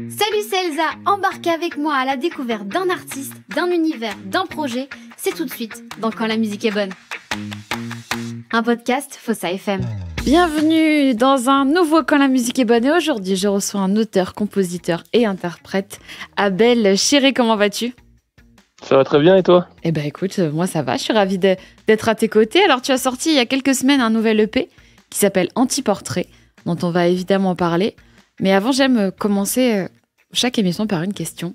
Salut, c'est Elsa, embarquez avec moi à la découverte d'un artiste, d'un univers, d'un projet. C'est tout de suite dans Quand la musique est bonne. Un podcast Fossa FM. Bienvenue dans un nouveau Quand la musique est bonne. Et aujourd'hui, je reçois un auteur, compositeur et interprète, Abel Chéré. Comment vas-tu ? Ça va très bien et toi ? Eh ben écoute, moi ça va, je suis ravie d'être à tes côtés. Alors tu as sorti il y a quelques semaines un nouvel EP qui s'appelle Anti-Portrait, dont on va évidemment parler. Mais avant, j'aime commencer chaque émission par une question.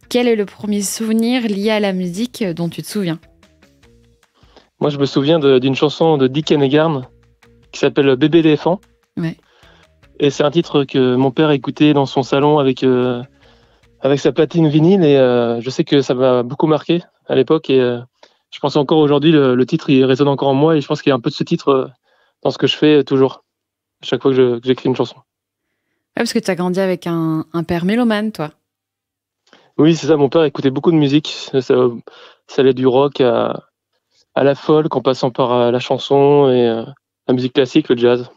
Quel est le premier souvenir lié à la musique dont tu te souviens ? Moi, je me souviens d'une chanson de Dick Hennegarn qui s'appelle Bébé éléphant. Ouais. Et c'est un titre que mon père écoutait dans son salon avec sa platine vinyle. Et je sais que ça m'a beaucoup marqué à l'époque. Et je pense encore aujourd'hui, le titre, il résonne encore en moi. Et je pense qu'il y a un peu de ce titre dans ce que je fais toujours, chaque fois que j'écris une chanson. Ouais, parce que tu as grandi avec un père mélomane, toi. Oui, c'est ça. Mon père écoutait beaucoup de musique. Ça allait du rock à la folk, en passant par la chanson et la musique classique, le jazz.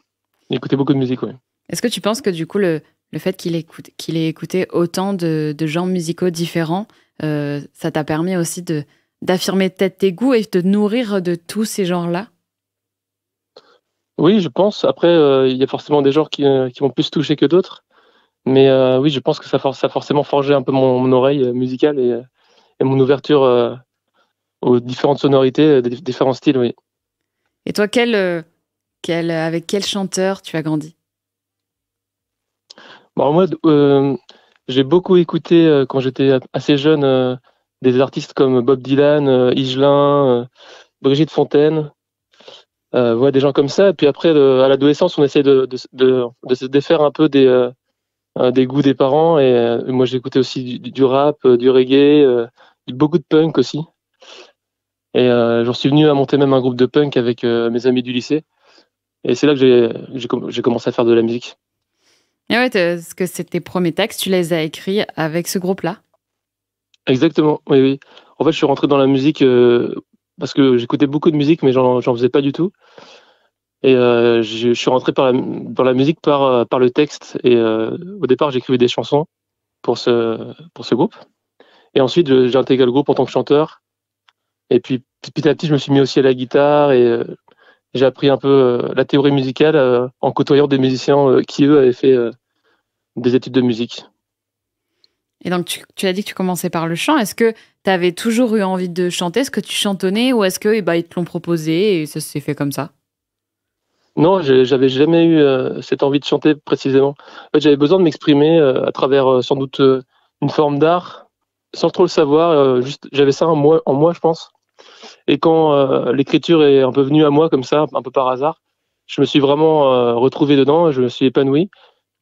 Il écoutait beaucoup de musique, oui. Est-ce que tu penses que du coup, le fait qu'il ait écouté autant de genres musicaux différents, ça t'a permis aussi d'affirmer peut-être tes goûts et de te nourrir de tous ces genres-là ? Oui, je pense. Après, il y a forcément des genres qui vont plus toucher que d'autres. Mais oui, je pense que ça a forcément forgé un peu mon oreille musicale et mon ouverture aux différentes sonorités, des différents styles, oui. Et toi, avec quel chanteur tu as grandi ? Bon, moi, j'ai beaucoup écouté, quand j'étais assez jeune, des artistes comme Bob Dylan, Higelin, Brigitte Fontaine, des gens comme ça. Et puis après, à l'adolescence, on essaie de se défaire un peu des goûts des parents. Et moi, j'écoutais aussi du rap, du reggae, beaucoup de punk aussi. Et j'en suis venu à monter même un groupe de punk avec mes amis du lycée. Et c'est là que j'ai commencé à faire de la musique. Et ouais, est-ce que c'est tes premiers textes, tu les as écrits avec ce groupe-là ? Exactement, oui, oui. En fait, je suis rentré dans la musique parce que j'écoutais beaucoup de musique, mais j'en faisais pas du tout. Et je suis rentré dans la musique par le texte. Et au départ, j'écrivais des chansons pour ce groupe. Et ensuite, j'ai intégré le groupe en tant que chanteur. Et puis, petit à petit, je me suis mis aussi à la guitare et j'ai appris un peu la théorie musicale en côtoyant des musiciens qui, eux, avaient fait des études de musique. Et donc, tu as dit que tu commençais par le chant. Est-ce que tu avais toujours eu envie de chanter ? Est-ce que tu chantonnais ou est-ce que ils te l'ont proposé et ça s'est fait comme ça ? Non, j'avais jamais eu cette envie de chanter précisément. En fait, j'avais besoin de m'exprimer à travers sans doute une forme d'art, sans trop le savoir. Juste, j'avais ça en moi, je pense. Et quand l'écriture est un peu venue à moi comme ça, un peu par hasard, je me suis vraiment retrouvé dedans, je me suis épanoui.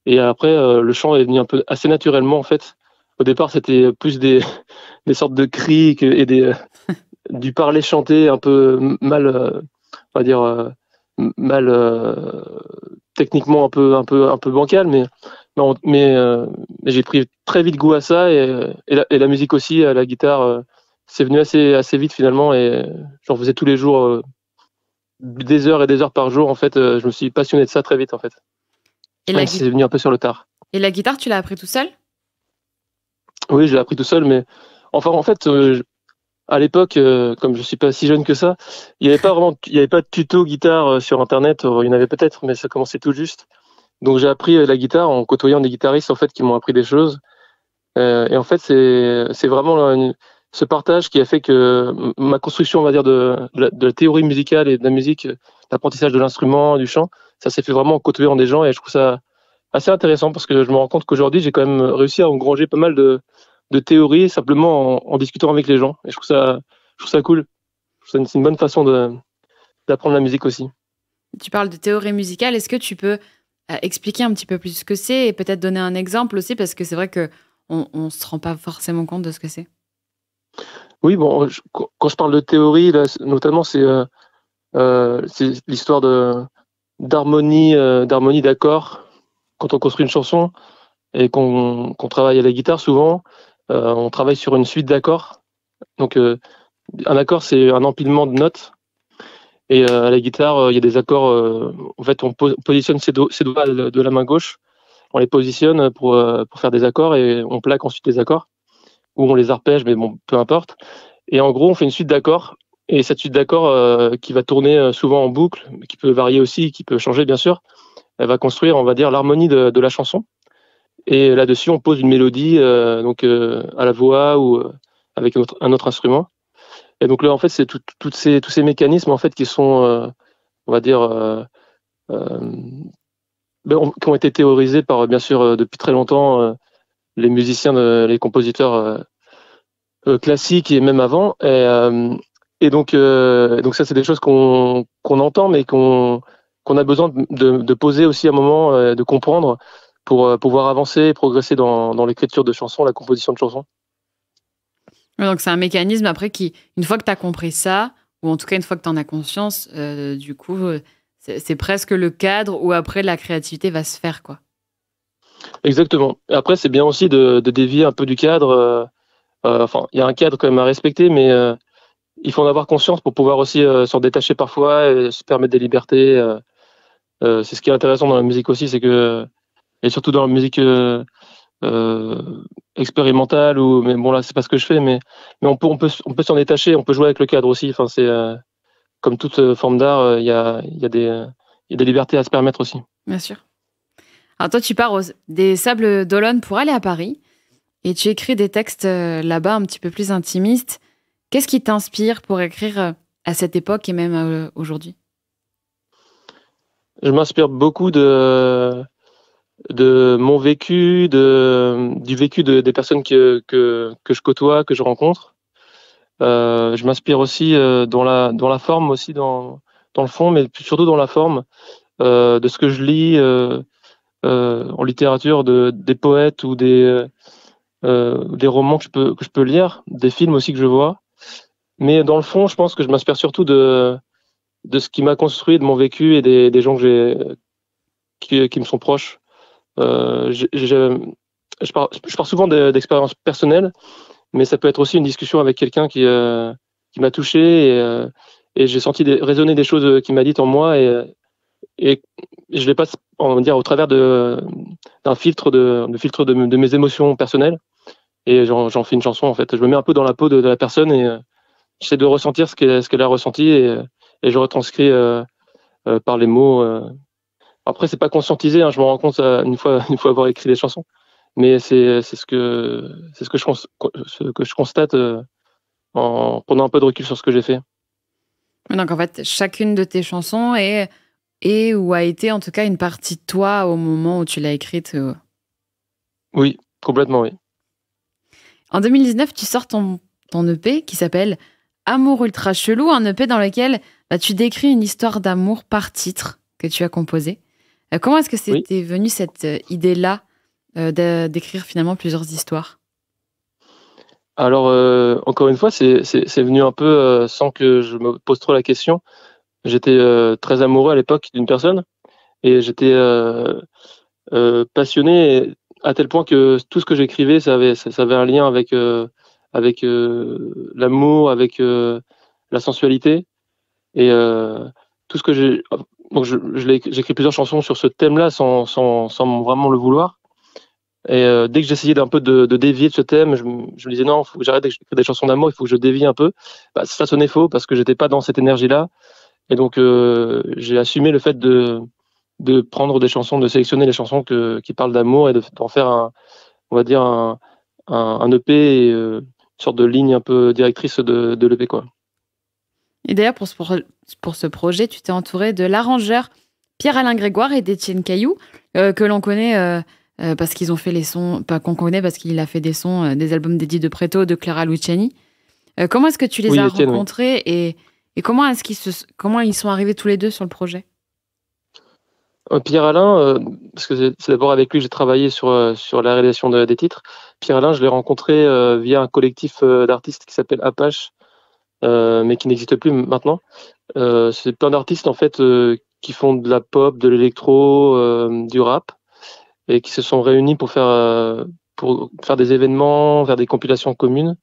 Et après, le chant est venu un peu assez naturellement en fait. Au départ, c'était plus des sortes de cris et du parler chanté un peu mal, on va dire mal techniquement un peu bancal, mais j'ai pris très vite goût à ça et la musique aussi, la guitare, c'est venu assez vite finalement et j'en faisais tous les jours, des heures et des heures par jour en fait. Je me suis passionné de ça très vite en fait. Et c'est venu un peu sur le tard. Et la guitare, tu l'as appris tout seul ? Oui, je l'ai appris tout seul, mais enfin en fait, à l'époque, comme je suis pas si jeune que ça, il y avait pas de tuto guitare sur internet. Il y en avait peut-être, mais ça commençait tout juste. Donc j'ai appris la guitare en côtoyant des guitaristes en fait qui m'ont appris des choses. Et en fait, c'est vraiment ce partage qui a fait que ma construction, on va dire, de la théorie musicale et de la musique, l'apprentissage de l'instrument, du chant, ça s'est fait vraiment en côtoyant des gens et je trouve ça assez intéressant parce que je me rends compte qu'aujourd'hui, j'ai quand même réussi à engranger pas mal de théories simplement en discutant avec les gens. Et je trouve ça cool. C'est une bonne façon d'apprendre la musique aussi. Tu parles de théorie musicale. Est-ce que tu peux expliquer un petit peu plus ce que c'est et peut-être donner un exemple aussi parce que c'est vrai qu'on ne se rend pas forcément compte de ce que c'est. Oui, bon, quand je parle de théorie, là, notamment, c'est l'histoire d'harmonie d'accords. Quand on construit une chanson et qu'on travaille à la guitare, souvent, on travaille sur une suite d'accords. Donc, un accord, c'est un empilement de notes. Et à la guitare, il y a des accords. En fait, on positionne ses doigts de la main gauche, on les positionne pour faire des accords et on plaque ensuite les accords ou on les arpège, mais bon, peu importe. Et en gros, on fait une suite d'accords. Et cette suite d'accords qui va tourner souvent en boucle, mais qui peut varier aussi, qui peut changer bien sûr, elle va construire, on va dire, l'harmonie de la chanson. Et là-dessus, on pose une mélodie donc à la voix ou avec un autre instrument. Et donc là, en fait, c'est tous ces mécanismes en fait qui sont, on va dire, qui ont été théorisés par, bien sûr, depuis très longtemps, les musiciens, les compositeurs classiques et même avant. Et donc ça, c'est des choses qu'on entend, mais qu'on a besoin de poser aussi à un moment, de comprendre pour pouvoir avancer et progresser dans l'écriture de chansons, la composition de chansons. Donc, c'est un mécanisme après qui, une fois que tu as compris ça, ou en tout cas une fois que tu en as conscience, du coup, c'est presque le cadre où après la créativité va se faire, quoi. Exactement. Après, c'est bien aussi de dévier un peu du cadre. Enfin, il y a un cadre quand même à respecter, mais il faut en avoir conscience pour pouvoir aussi s'en détacher parfois et se permettre des libertés. C'est ce qui est intéressant dans la musique aussi, c'est que, et surtout dans la musique expérimentale, mais bon là c'est pas ce que je fais, mais on peut s'en détacher, on peut jouer avec le cadre aussi. Enfin, c'est comme toute forme d'art, il y a des libertés à se permettre aussi. Bien sûr. Alors toi, tu pars des Sables d'Olonne pour aller à Paris et tu écris des textes là-bas un petit peu plus intimistes. Qu'est-ce qui t'inspire pour écrire à cette époque et même aujourd'hui? Je m'inspire beaucoup de mon vécu, du vécu des personnes que je côtoie, que je rencontre. Je m'inspire aussi dans la forme, aussi dans le fond, mais surtout dans la forme de ce que je lis en littérature, des poètes ou des romans que je peux lire, des films aussi que je vois. Mais dans le fond, je pense que je m'inspire surtout de ce qui m'a construit, de mon vécu et des gens qui me sont proches. Je pars souvent d'expériences personnelles, mais ça peut être aussi une discussion avec quelqu'un qui m'a touché et j'ai senti résonner des choses qu'il m'a dites en moi et je les passe, on va dire, au travers d'un filtre de mes émotions personnelles et j'en fais une chanson en fait. Je me mets un peu dans la peau de la personne et j'essaie de ressentir ce qu'elle a ressenti et je retranscris par les mots. Après, c'est pas conscientisé, hein, je m'en rends compte une fois avoir écrit des chansons, mais c'est ce que je constate en prenant un peu de recul sur ce que j'ai fait. Donc en fait, chacune de tes chansons est ou a été en tout cas une partie de toi au moment où tu l'as écrite. Oui, complètement, oui. En 2019, tu sors ton EP qui s'appelle Amour ultra chelou, un EP dans lequel tu décris une histoire d'amour par titre que tu as composé. Comment est-ce que c'était venu cette idée-là d'écrire finalement plusieurs histoires? Alors, encore une fois, c'est venu un peu sans que je me pose trop la question. J'étais très amoureux à l'époque d'une personne et j'étais passionné à tel point que tout ce que j'écrivais, ça avait un lien avec l'amour, avec la sensualité et tout ce que j'ai. Donc j'écris plusieurs chansons sur ce thème-là sans vraiment le vouloir. Et dès que j'essayais d'un peu de dévier de ce thème, je me disais non, il faut que j'arrête d'écrire des chansons d'amour, il faut que je dévie un peu. Ça sonnait faux parce que j'étais pas dans cette énergie-là. Et donc j'ai assumé le fait de prendre des chansons, de sélectionner les chansons qui parlent d'amour et d'en faire on va dire un EP et une sorte de ligne un peu directrice de l'EP, quoi. Et d'ailleurs, pour ce projet, tu t'es entouré de l'arrangeur Pierre-Alain Grégoire et d'Étienne Cailloux, que l'on connaît parce qu'ils ont fait les sons, pas qu'on connaît parce qu'il a fait des sons des albums d'Eddie De Pretto, de Clara Luciani. Comment est-ce que tu les as rencontrés et comment ils sont arrivés tous les deux sur le projet? Pierre-Alain, parce que c'est d'abord avec lui que j'ai travaillé sur la réalisation des titres. Pierre-Alain, je l'ai rencontré via un collectif d'artistes qui s'appelle Apache, mais qui n'existe plus maintenant. C'est plein d'artistes en fait qui font de la pop, de l'électro, du rap, et qui se sont réunis pour faire des événements, faire des compilations communes.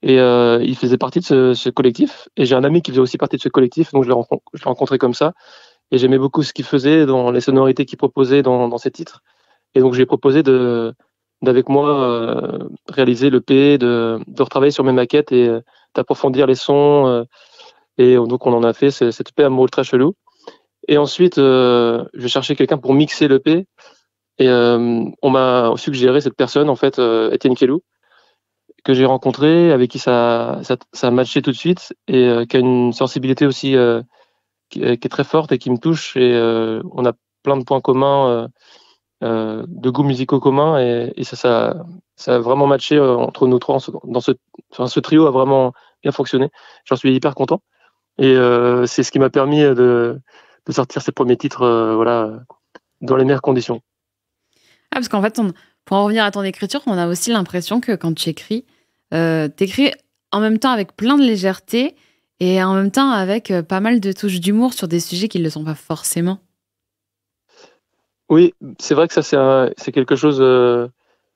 Et il faisait partie de ce collectif. Et j'ai un ami qui faisait aussi partie de ce collectif, donc je l'ai rencontré comme ça. Et j'aimais beaucoup ce qu'il faisait dans les sonorités qu'il proposait dans ses titres. Et donc, je lui ai proposé d'avec moi réaliser l'EP, de retravailler sur mes maquettes et d'approfondir les sons. Et donc, on en a fait cette EP Amour Ultra Chelou. Et ensuite, je cherchais quelqu'un pour mixer l'EP. Et on m'a suggéré cette personne, en fait, Étienne Kellou, que j'ai rencontré, avec qui ça a matché tout de suite, et qui a une sensibilité aussi qui est très forte et qui me touche. Et on a plein de points communs, de goûts musicaux communs, et ça a vraiment matché entre nous trois. Ce trio a vraiment bien fonctionné. J'en suis hyper content. Et c'est ce qui m'a permis de sortir ces premiers titres voilà, dans les meilleures conditions. Ah, parce qu'en fait, pour en revenir à ton écriture, on a aussi l'impression que quand tu écris, t'écris en même temps avec plein de légèreté et en même temps avec pas mal de touches d'humour sur des sujets qui ne le sont pas forcément. Oui, c'est vrai que ça, c'est quelque chose.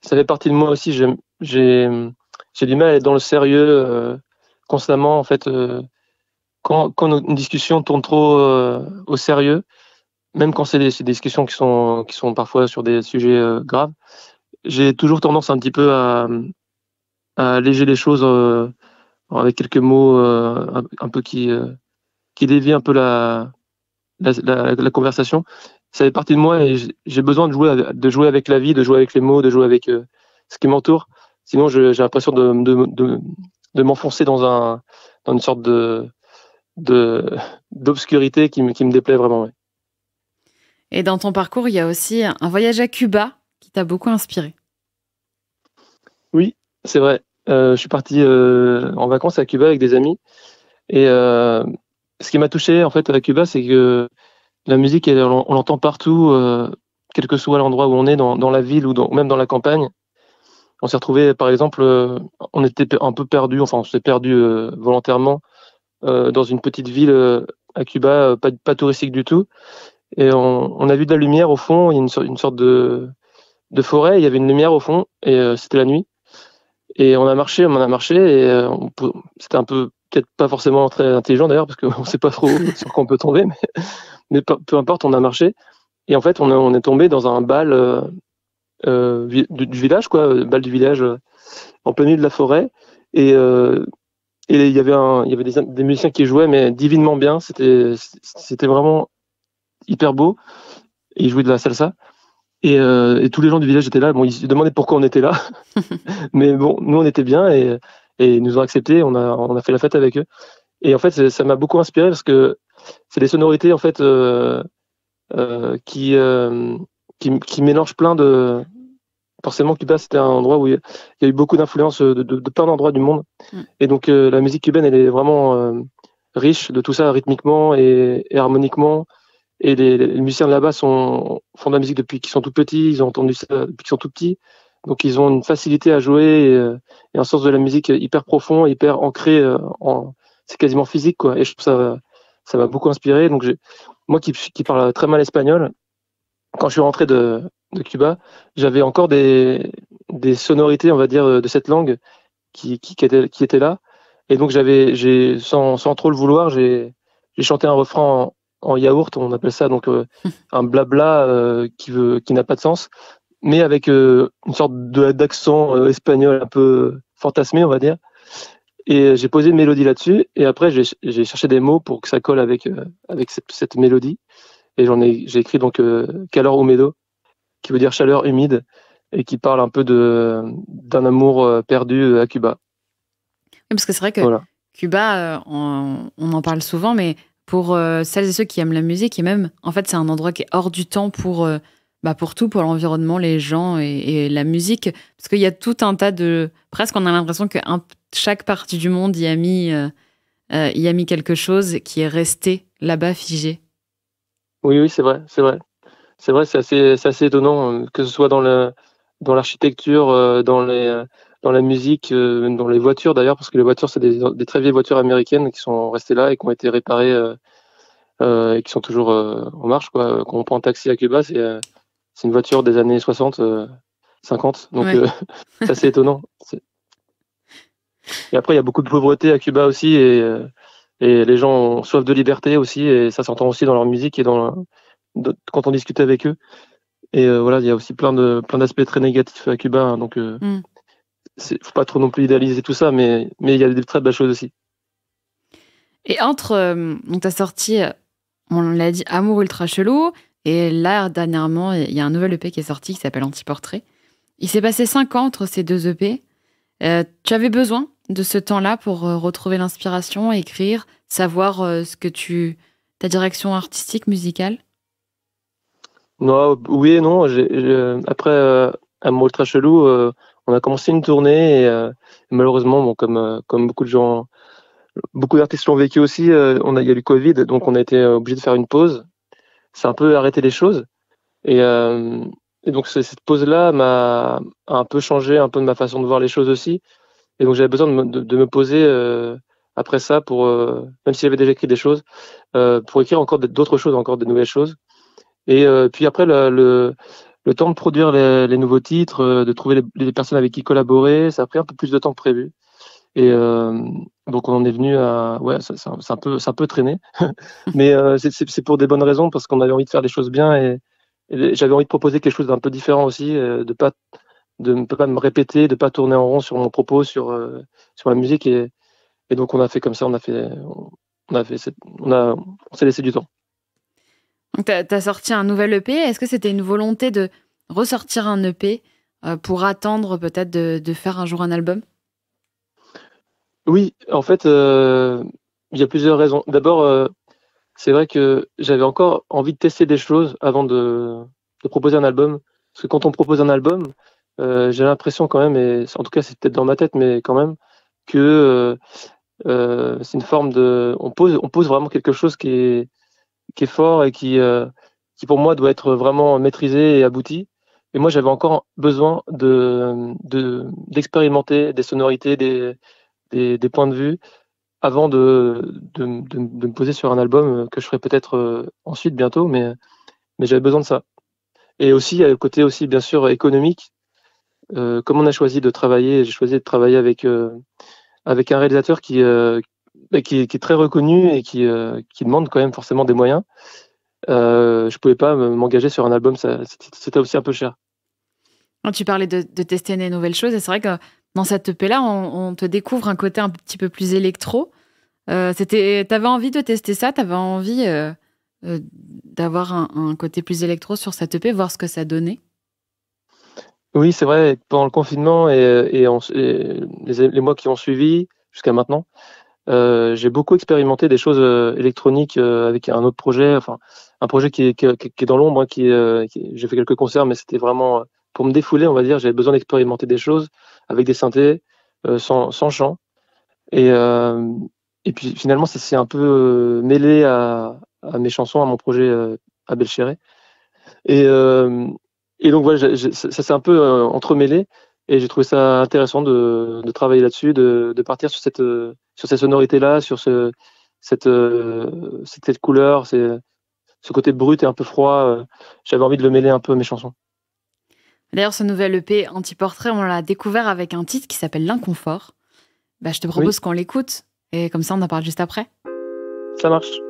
Ça fait partie de moi aussi. J'ai du mal à être dans le sérieux constamment. En fait, quand une discussion tourne trop au sérieux, même quand c'est des discussions qui sont parfois sur des sujets graves, j'ai toujours tendance un petit peu à alléger les choses avec quelques mots un peu qui dévient un peu la conversation. Ça fait partie de moi et j'ai besoin de jouer avec la vie, de jouer avec les mots, de jouer avec ce qui m'entoure. Sinon, j'ai l'impression de m'enfoncer dans une sorte d'obscurité qui me déplaît vraiment. Ouais. Et dans ton parcours, il y a aussi un voyage à Cuba qui t'a beaucoup inspiré. Oui, c'est vrai. Je suis parti en vacances à Cuba avec des amis. Et ce qui m'a touché en fait à Cuba, c'est que la musique, on l'entend partout, quel que soit l'endroit où on est, dans la ville ou même dans la campagne. On s'est retrouvé, par exemple, on était un peu perdu, enfin on s'est perdu volontairement dans une petite ville à Cuba, pas touristique du tout. Et on a vu de la lumière au fond, il y a une sorte de forêt, il y avait une lumière au fond, et c'était la nuit. Et on a marché, et c'était un peu, peut-être pas forcément très intelligent d'ailleurs, parce qu'on ne sait pas trop sur quoi on peut tomber, mais peu importe, on a marché. Et en fait, on est tombé dans un bal du village, quoi, bal du village en plein milieu de la forêt. Et il y avait des musiciens qui jouaient, mais divinement bien. C'était vraiment hyper beau. Et ils jouaient de la salsa. Et tous les gens du village étaient là. Bon, ils se demandaient pourquoi on était là. Mais bon, nous, on était bien et ils nous ont acceptés. On a fait la fête avec eux. Et en fait, ça m'a beaucoup inspiré parce que c'est des sonorités, en fait, qui mélangent plein de... Forcément, Cuba, c'était un endroit où il y a eu beaucoup d'influences de plein d'endroits du monde. Et donc, la musique cubaine, elle est vraiment riche de tout ça, rythmiquement et harmoniquement. Et les musiciens de là-bas font de la musique depuis qu'ils sont tout petits, ils ont entendu ça depuis qu'ils sont tout petits. Donc, ils ont une facilité à jouer et un sens de la musique hyper profond, hyper ancré. C'est quasiment physique, quoi. Et je trouve ça m'a beaucoup inspiré. Donc, moi qui parle très mal espagnol, quand je suis rentré de Cuba, j'avais encore des sonorités, on va dire, de cette langue qui étaient là. Et donc, sans trop le vouloir, j'ai chanté un refrain en yaourt, on appelle ça, donc un blabla qui n'a pas de sens, mais avec une sorte d'accent espagnol un peu fantasmé, on va dire. Et j'ai posé une mélodie là-dessus, et après j'ai cherché des mots pour que ça colle avec cette mélodie. Et j'ai écrit donc Calor Húmedo, qui veut dire chaleur humide, et qui parle un peu d'un amour perdu à Cuba. Oui, parce que c'est vrai que voilà. Cuba, on en parle souvent, mais pour celles et ceux qui aiment la musique, et même, en fait, c'est un endroit qui est hors du temps pour tout, pour l'environnement, les gens et la musique. Parce qu'il y a tout un tas de... Presque, on a l'impression que chaque partie du monde y a mis quelque chose qui est resté là-bas figé. Oui, c'est vrai. C'est vrai, c'est assez étonnant, que ce soit dans l'architecture, dans la musique, dans les voitures d'ailleurs, parce que les voitures, c'est des très vieilles voitures américaines qui sont restées là et qui ont été réparées et qui sont toujours en marche, quoi. Quand on prend un taxi à Cuba, c'est une voiture des années 60, 50, donc ouais. C'est assez étonnant. Et après, il y a beaucoup de pauvreté à Cuba aussi, et les gens ont soif de liberté aussi, et ça s'entend aussi dans leur musique et quand on discute avec eux. Et voilà, il y a aussi plein d'aspects très négatifs à Cuba, hein, donc faut pas trop non plus idéaliser tout ça, mais il y a des très belles choses aussi. Et donc t'as sorti, on l'a dit, Amour ultra chelou, et là dernièrement il y a un nouvel EP qui est sorti qui s'appelle Anti-Portrait. Il s'est passé 5 ans entre ces 2 EP. Tu avais besoin de ce temps-là pour retrouver l'inspiration, écrire, savoir ta direction artistique, musicale? Non, oui et non. Après Amour ultra chelou, on a commencé une tournée, et malheureusement, bon, comme beaucoup de gens, beaucoup d'artistes l'ont vécu aussi, il y a eu le Covid, donc on a été obligé de faire une pause. C'est un peu arrêté les choses. Et donc cette pause-là a un peu changé un peu de ma façon de voir les choses aussi. Et donc j'avais besoin de me poser après ça, même si j'avais déjà écrit des choses, pour écrire encore d'autres choses, encore de nouvelles choses. Et puis après le temps de produire les nouveaux titres, de trouver les personnes avec qui collaborer, ça a pris un peu plus de temps que prévu. Et donc on en est venu à c'est un peu traîné, mais c'est pour des bonnes raisons, parce qu'on avait envie de faire des choses bien, et j'avais envie de proposer quelque chose d'un peu différent aussi, de ne pas me répéter, de pas tourner en rond sur mon propos, sur la musique, et donc on a fait comme ça, on s'est laissé du temps. Donc t'as sorti un nouvel EP. Est-ce que c'était une volonté de ressortir un EP pour attendre peut-être de faire un jour un album? Oui, en fait, il y a plusieurs raisons. D'abord, c'est vrai que j'avais encore envie de tester des choses avant de proposer un album. Parce que quand on propose un album, j'ai l'impression quand même, et en tout cas c'est peut-être dans ma tête, mais quand même, que c'est une forme on pose vraiment quelque chose qui est fort, et qui pour moi doit être vraiment maîtrisé et abouti. Et moi j'avais encore besoin d'expérimenter des sonorités, des points de vue, avant de me poser sur un album que je ferai peut-être ensuite bientôt, mais j'avais besoin de ça. Et aussi, il y a le côté aussi bien sûr économique. Comme on a choisi de travailler, j'ai choisi de travailler avec un réalisateur qui est très reconnu, et qui demande quand même forcément des moyens. Je pouvais pas m'engager sur un album, c'était aussi un peu cher. Tu parlais de tester des nouvelles choses, et c'est vrai que dans cette EP-là, on te découvre un côté un petit peu plus électro. T'avais envie de tester ça? T'avais envie d'avoir un côté plus électro sur cette EP, voir ce que ça donnait? Oui, c'est vrai, pendant le confinement et les mois qui ont suivi jusqu'à maintenant, j'ai beaucoup expérimenté des choses électroniques avec un autre projet, enfin un projet qui est dans l'ombre, hein, j'ai fait quelques concerts, mais c'était vraiment pour me défouler, on va dire. J'avais besoin d'expérimenter des choses avec des synthés, sans chant, et puis finalement ça s'est un peu mêlé à mes chansons, à mon projet à Belchéré, et donc voilà, ça s'est un peu entremêlé, et j'ai trouvé ça intéressant de travailler là-dessus, de partir sur cette sonorité-là, sur cette couleur, ce côté brut et un peu froid. J'avais envie de le mêler un peu à mes chansons. D'ailleurs, ce nouvel EP Anti-Portrait, on l'a découvert avec un titre qui s'appelle L'Inconfort. Je te propose qu'on l'écoute, et comme ça on en parle juste après. Ça marche.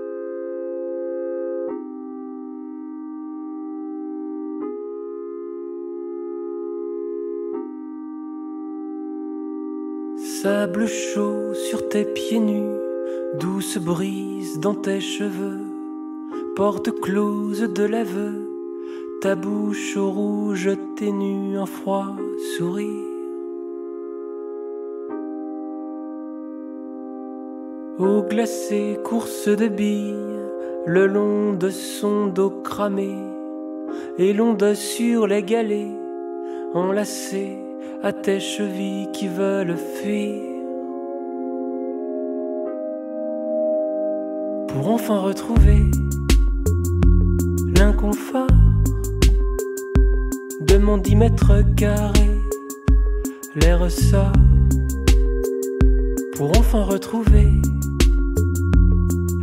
Sable chaud sur tes pieds nus, douce brise dans tes cheveux, porte close de l'aveu, ta bouche au rouge ténue, un froid sourire. Eau glacée, course de billes, le long de son dos cramé, et l'onde sur les galets, enlacée à tes chevilles qui veulent fuir. Pour enfin retrouver l'inconfort de mon 10 mètres carrés, les ressorts. Pour enfin retrouver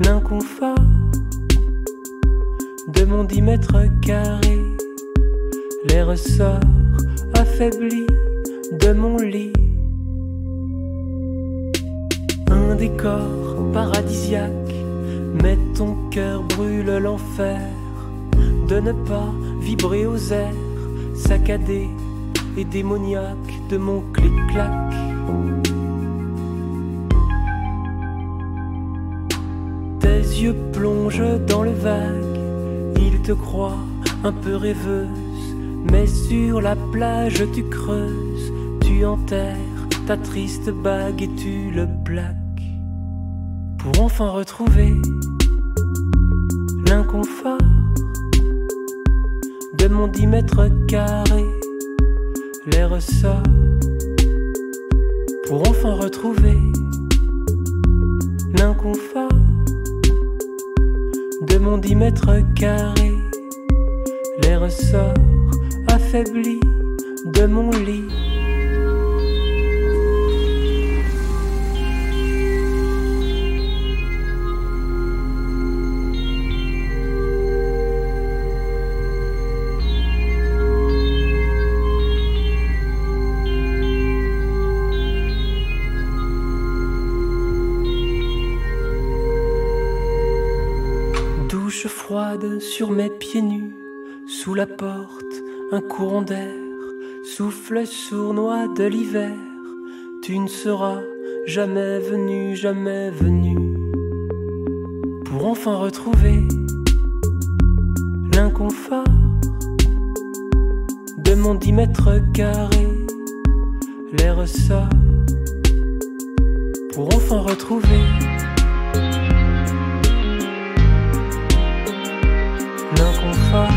l'inconfort de mon 10 mètres carrés, les ressorts affaiblis de mon lit. un décor paradisiaque, mais ton cœur brûle l'enfer de ne pas vibrer aux airs saccadés et démoniaques de mon clic-clac. Tes yeux plongent dans le vague, ils te croient un peu rêveuse, mais sur la plage tu creuses, tu enterres ta triste bague et tu le plaques, pour enfin retrouver l'inconfort de mon 10 mètres carrés, les ressorts, pour enfin retrouver l'inconfort de mon 10 mètres carrés, les ressorts affaiblis de mon lit. Douche froide sur mes pieds nus, sous la porte, un courant d'air, souffle sournois de l'hiver. Tu ne seras jamais venu, pour enfin retrouver l'inconfort de mon 10 mètres carrés, les ressorts, pour enfin retrouver l'inconfort.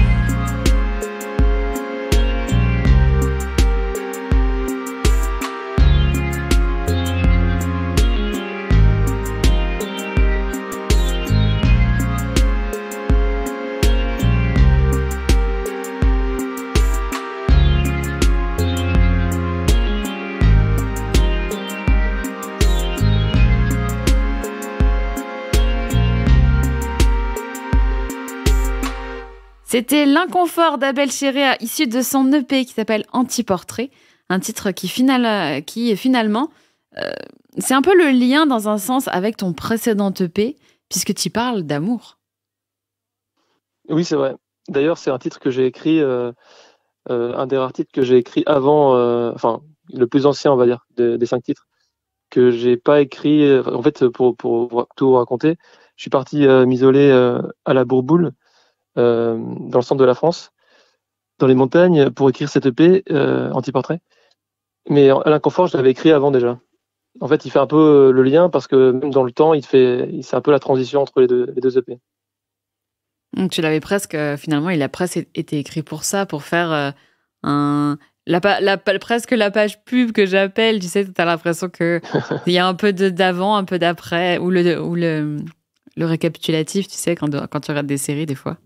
C'était l'inconfort d'Abel Chéréa, issu de son EP qui s'appelle Anti-Portrait, un titre qui finalement, c'est un peu le lien dans un sens avec ton précédent EP, puisque tu parles d'amour. Oui, c'est vrai. D'ailleurs, c'est un titre que j'ai écrit, un des rares titres que j'ai écrit avant, enfin, le plus ancien, on va dire, des 5 titres, que j'ai pas écrit. En fait, pour tout vous raconter, je suis parti m'isoler à la Bourboule, dans le centre de la France, dans les montagnes, pour écrire cet EP Anti-Portrait. Mais à l'inconfort, je l'avais écrit avant déjà. En fait, il fait un peu le lien parce que même dans le temps, c'est un peu la transition entre les deux EP. Donc tu l'avais presque, finalement, il a presque été écrit pour ça, pour faire presque la page pub que j'appelle. Tu sais, tu as l'impression qu'il y a un peu d'avant, un peu d'après, ou le récapitulatif, tu sais, quand tu regardes des séries, des fois.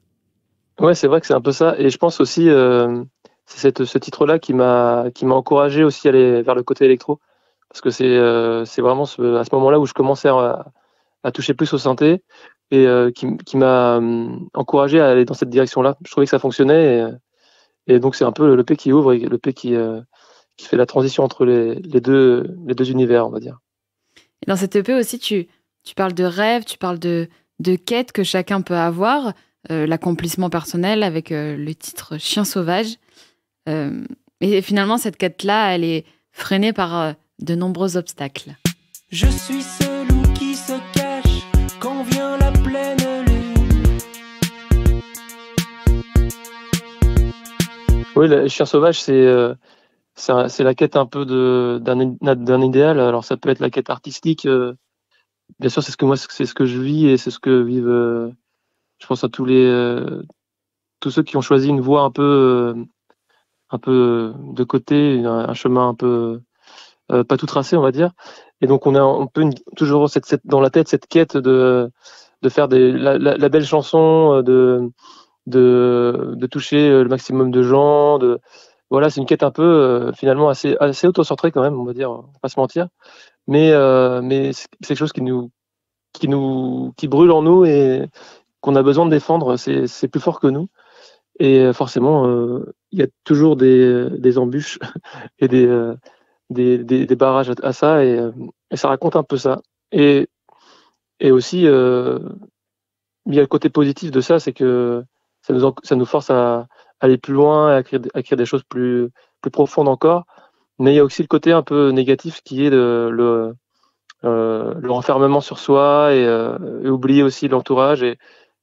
Ouais, c'est vrai que c'est un peu ça. Et je pense aussi, c'est ce titre-là qui m'a encouragé aussi à aller vers le côté électro. Parce que c'est vraiment à ce moment-là où je commençais à toucher plus au synthé et qui m'a encouragé à aller dans cette direction-là. Je trouvais que ça fonctionnait. Et donc, c'est un peu l'EP qui ouvre et l'EP qui fait la transition entre les deux univers, on va dire. Et dans cette EP aussi, tu parles de rêves, tu parles de quêtes que chacun peut avoir. L'accomplissement personnel avec le titre Chien sauvage. Et finalement, cette quête-là, elle est freinée par de nombreux obstacles. Je suis ce loup qui se cache quand vient la pleine lune. Oui, le Chien sauvage, c'est la quête un peu d'un idéal. Alors, ça peut être la quête artistique. Bien sûr, c'est ce que je vis et c'est ce que vivent... je pense à tous ceux qui ont choisi une voie un peu de côté, un chemin un peu pas tout tracé, on va dire. Et donc on peut toujours dans la tête cette quête de faire la belle chanson, de toucher le maximum de gens. Voilà, c'est une quête un peu finalement assez auto-centrée quand même, on va dire, on va pas se mentir. Mais c'est quelque chose qui brûle en nous et qu'on a besoin de défendre, c'est plus fort que nous. Et forcément, il y a toujours des embûches et des barrages à ça. Et ça raconte un peu ça. Et, et aussi, il y a le côté positif de ça, c'est que ça nous force à aller plus loin, à créer des choses plus profondes encore. Mais il y a aussi le côté un peu négatif qui est le renfermement sur soi et oublier aussi l'entourage. Et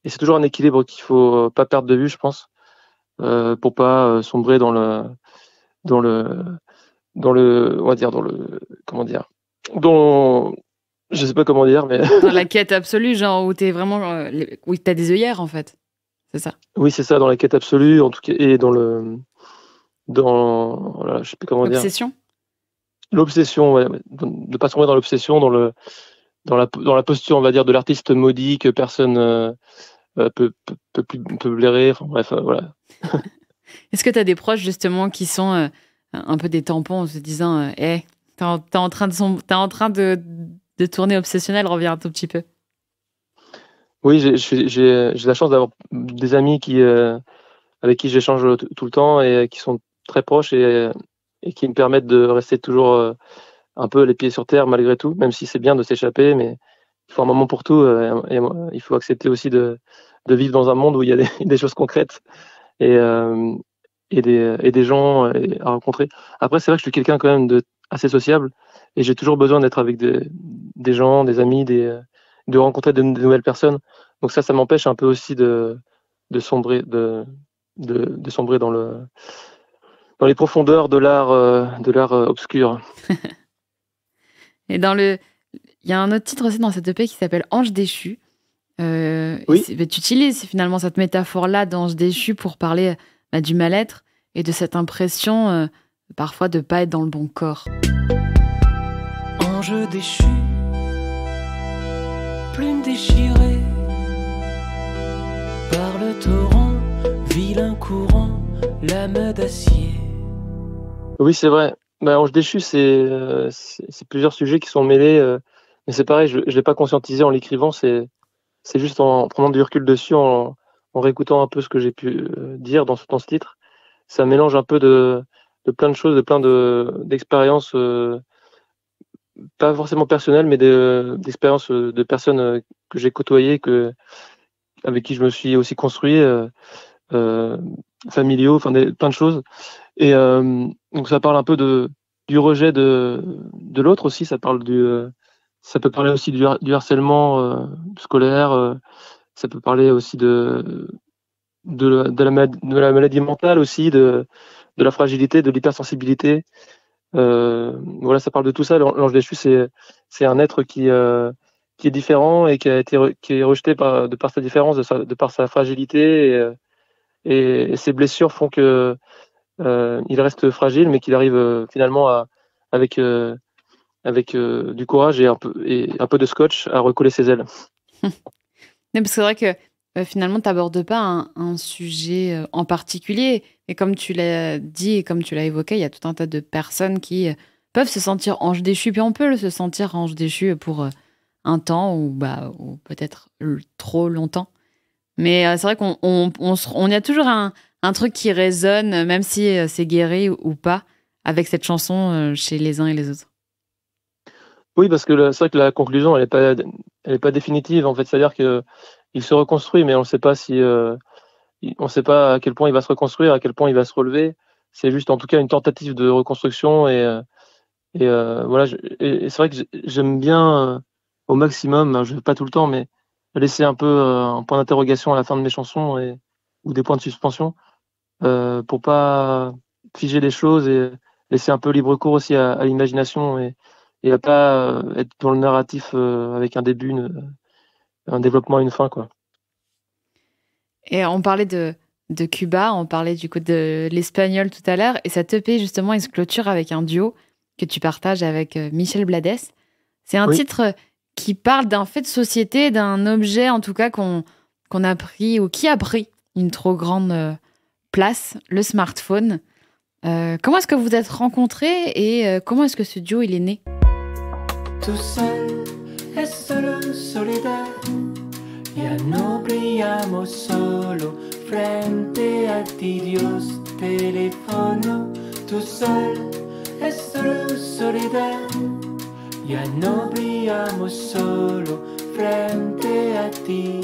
c'est toujours un équilibre qu'il faut pas perdre de vue, je pense, pour pas sombrer dans le, on va dire, comment dire, dans, je sais pas comment dire, mais Dans la quête absolue, genre où t'es vraiment, où t'as des œillères en fait. C'est ça. oui, c'est ça, dans la quête absolue, en tout cas, et voilà, je sais plus comment dire, Obsession. l'obsession, ouais, de pas tomber dans l'obsession, dans la posture, on va dire, de l'artiste maudit que personne peut blairer. Enfin bref, voilà. Est-ce que t'as des proches justement qui sont un peu des tampons en se disant, t'es en train de tourner obsessionnel, reviens un tout petit peu. Oui, j'ai la chance d'avoir des amis avec qui j'échange tout le temps et qui sont très proches et qui me permettent de rester toujours un peu les pieds sur terre malgré tout, même si c'est bien de s'échapper, mais il faut un moment pour tout et il faut accepter aussi de vivre dans un monde où il y a des choses concrètes et des gens à rencontrer. Après, c'est vrai que je suis quelqu'un quand même assez sociable et j'ai toujours besoin d'être avec des gens, des amis, de rencontrer de nouvelles personnes. Donc ça m'empêche un peu aussi de sombrer, de sombrer dans les profondeurs de l'art obscur. Et il y a un autre titre aussi dans cette EP qui s'appelle Ange déchu. Oui. Tu utilises finalement cette métaphore-là d'ange déchu pour parler du mal-être et de cette impression parfois de pas être dans le bon corps. Ange déchu, plume déchirée par le torrent, vilain courant, lame d'acier. Oui, c'est vrai. Ange déchu, c'est plusieurs sujets qui sont mêlés, mais c'est pareil, je l'ai pas conscientisé en l'écrivant, c'est juste en prenant du recul dessus, en réécoutant un peu ce que j'ai pu dire dans ce titre. Ça mélange un peu de plein de choses, de plein d'expériences, pas forcément personnelles, mais d'expériences de personnes que j'ai côtoyées, avec qui je me suis aussi construit, familiaux, enfin plein de choses. Et donc ça parle un peu du rejet de l'autre aussi. Ça peut parler aussi du harcèlement scolaire. Ça peut parler aussi de la maladie mentale aussi, de la fragilité, de l'hypersensibilité. Voilà, ça parle de tout ça. L'ange déchu, c'est un être qui est différent et qui est rejeté de par sa différence, de par sa fragilité et ses blessures font que il reste fragile, mais qu'il arrive finalement avec du courage et un peu de scotch à recoller ses ailes. Mais parce que c'est vrai que finalement, tu n'abordes pas un sujet en particulier. Et comme tu l'as dit et comme tu l'as évoqué, il y a tout un tas de personnes qui peuvent se sentir ange déchu. Puis on peut se sentir ange déchu pour un temps ou peut-être trop longtemps. Mais c'est vrai qu'on y a toujours un truc qui résonne, même si c'est guéri ou pas, avec cette chanson chez les uns et les autres. Oui, parce que c'est vrai que la conclusion, elle est pas définitive, en fait. C'est-à-dire que il se reconstruit, mais on ne sait pas on sait pas à quel point il va se reconstruire, à quel point il va se relever. C'est juste, en tout cas, une tentative de reconstruction et voilà. Et c'est vrai que j'aime bien au maximum, je pas tout le temps, mais laisser un peu un point d'interrogation à la fin de mes chansons ou des points de suspension pour pas figer les choses et laisser un peu libre cours aussi à l'imagination et à pas être dans le narratif avec un début, un développement et une fin, quoi. Et on parlait de Cuba, on parlait du coup de l'espagnol tout à l'heure, et cette EP justement, il se clôture avec un duo que tu partages avec Michel Blades. C'est un titre qui parle d'un fait de société, d'un objet en tout cas qu'on a pris ou qui a pris une trop grande place, le smartphone. Comment est-ce que vous êtes rencontrés et comment est-ce que ce duo il est né? Tu seul es solo soledad, ya no brillamos solo frente a ti, Dios teléfono. Tu seul es solo soledad, Ya no brillamos solo frente a ti.